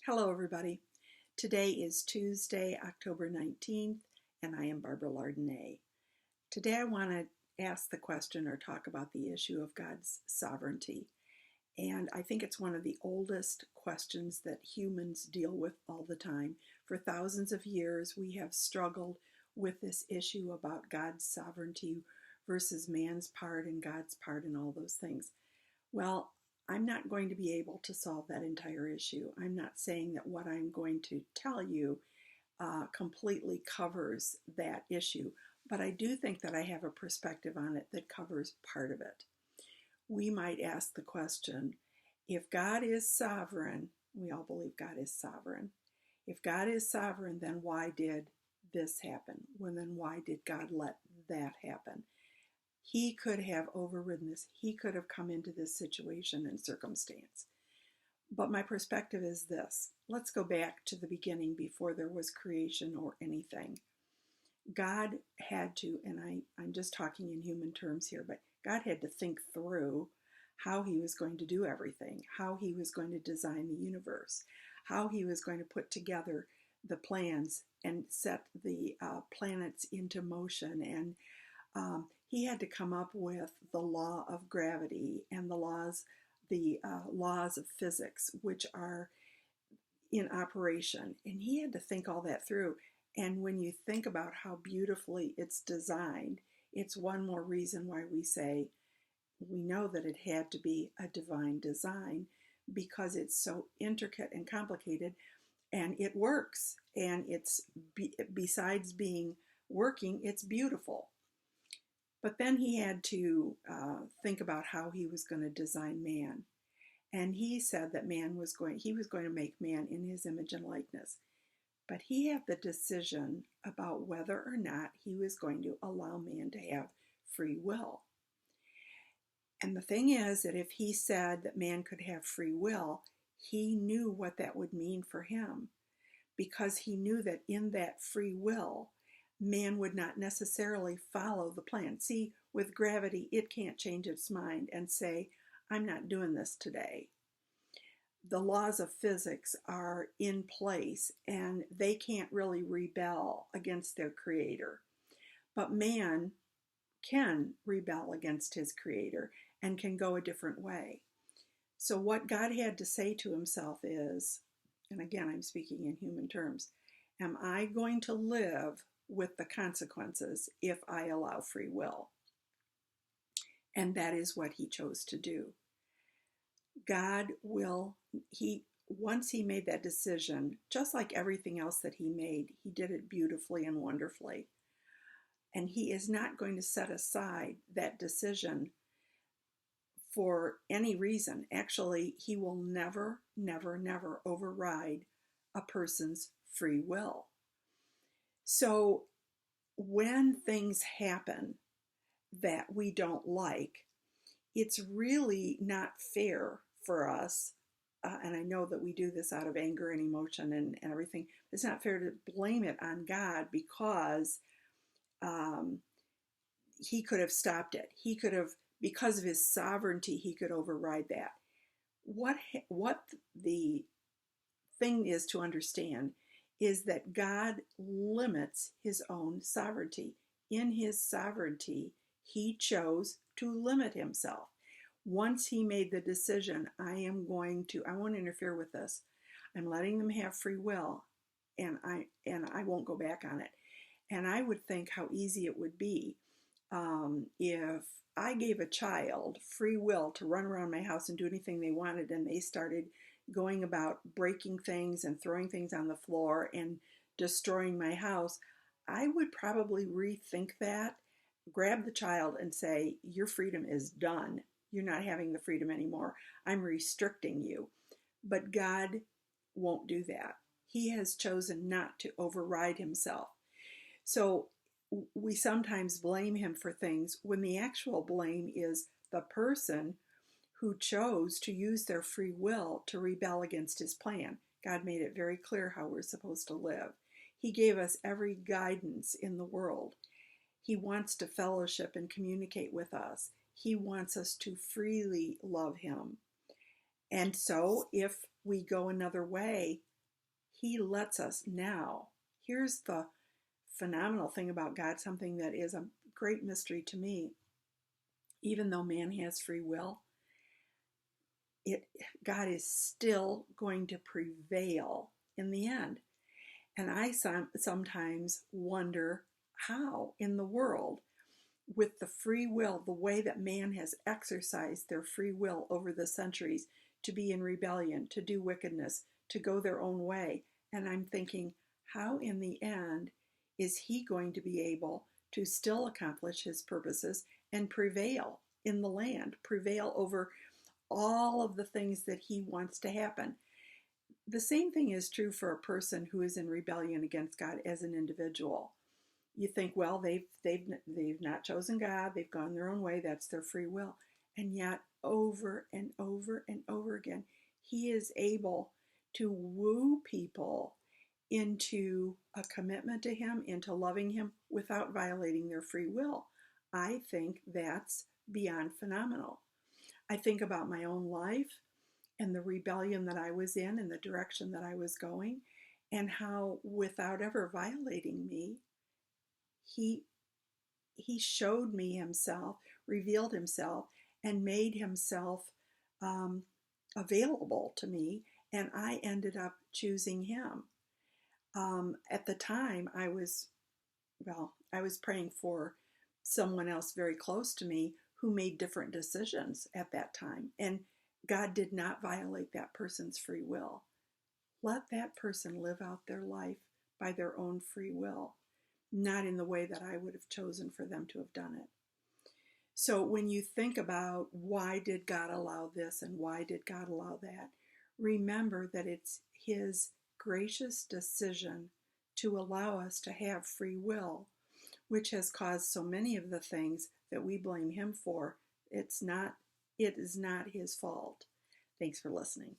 Hello, everybody. Today is Tuesday, October 19th, and I am Barbara Lardonay. Today, I want to ask the question or talk about the issue of God's sovereignty. And I think it's one of the oldest questions that humans deal with all the time. For thousands of years, we have struggled with this issue about God's sovereignty versus man's part and God's part and all those things. Well, I'm not going to be able to solve that entire issue. I'm not saying that what I'm going to tell you completely covers that issue, but I do think that I have a perspective on it that covers part of it. We might ask the question, if God is sovereign, we all believe God is sovereign. If God is sovereign, then why did this happen? Well, then why did God let that happen? He could have overridden this. He could have come into this situation and circumstance. But my perspective is this. Let's go back to the beginning before there was creation or anything. God had to, and I'm just talking in human terms here, but God had to think through how he was going to do everything, how he was going to design the universe, how he was going to put together the plans and set the planets into motion. And he had to come up with the law of gravity and the laws of physics, which are in operation. And he had to think all that through. And when you think about how beautifully it's designed, it's one more reason why we say we know that it had to be a divine design, because it's so intricate and complicated, and it works. And it's besides being working, it's beautiful. But then he had to think about how he was going to design man. And he said that he was going to make man in his image and likeness. But he had the decision about whether or not he was going to allow man to have free will. And the thing is that if he said that man could have free will, he knew what that would mean for him, because he knew that in that free will, man would not necessarily follow the plan. See, with gravity, it can't change its mind and say, I'm not doing this today. The laws of physics are in place and they can't really rebel against their creator. But man can rebel against his creator and can go a different way. So what God had to say to himself is, and again, I'm speaking in human terms, am I going to live with the consequences if I allow free will? And that is what he chose to do. Once he made that decision, just like everything else that he made, he did it beautifully and wonderfully. And he is not going to set aside that decision for any reason. Actually, he will never, never, never override a person's free will. So when things happen that we don't like, it's really not fair for us, and I know that we do this out of anger and emotion and everything, it's not fair to blame it on God, because he could have stopped it. He could have, because of his sovereignty, he could override that. What the thing is to understand is that God limits his own sovereignty. In his sovereignty, he chose to limit himself. Once he made the decision, I won't interfere with this. I'm letting them have free will, and I won't go back on it. And I would think how easy it would be if I gave a child free will to run around my house and do anything they wanted, and they started going about breaking things and throwing things on the floor and destroying my house. I would probably rethink that, grab the child and say, your freedom is done. You're not having the freedom anymore. I'm restricting you. But God won't do that. He has chosen not to override himself. So we sometimes blame him for things when the actual blame is the person who chose to use their free will to rebel against his plan. God made it very clear how we're supposed to live. He gave us every guidance in the world. He wants to fellowship and communicate with us. He wants us to freely love him. And so if we go another way, He lets us now. Here's the phenomenal thing about God, something that is a great mystery to me. Even though man has free will, God is still going to prevail in the end. And I sometimes wonder how in the world, with the free will, the way that man has exercised their free will over the centuries to be in rebellion, to do wickedness, to go their own way. And I'm thinking, how in the end is he going to be able to still accomplish his purposes and prevail in the land, prevail over all of the things that he wants to happen? The same thing is true for a person who is in rebellion against God as an individual. You think, well, they've not chosen God, they've gone their own way, that's their free will. And yet over and over and over again, he is able to woo people into a commitment to him, into loving him without violating their free will. I think that's beyond phenomenal. I think about my own life and the rebellion that I was in and the direction that I was going, and how without ever violating me, he showed me himself, revealed himself, and made himself available to me, and I ended up choosing him. At the time, I was praying for someone else very close to me who made different decisions at that time, and God did not violate that person's free will. Let that person live out their life by their own free will, not in the way that I would have chosen for them to have done it. So when you think about why did God allow this and why did God allow that, remember that it's his gracious decision to allow us to have free will, which has caused so many of the things that we blame him for. It is not his fault. Thanks for listening.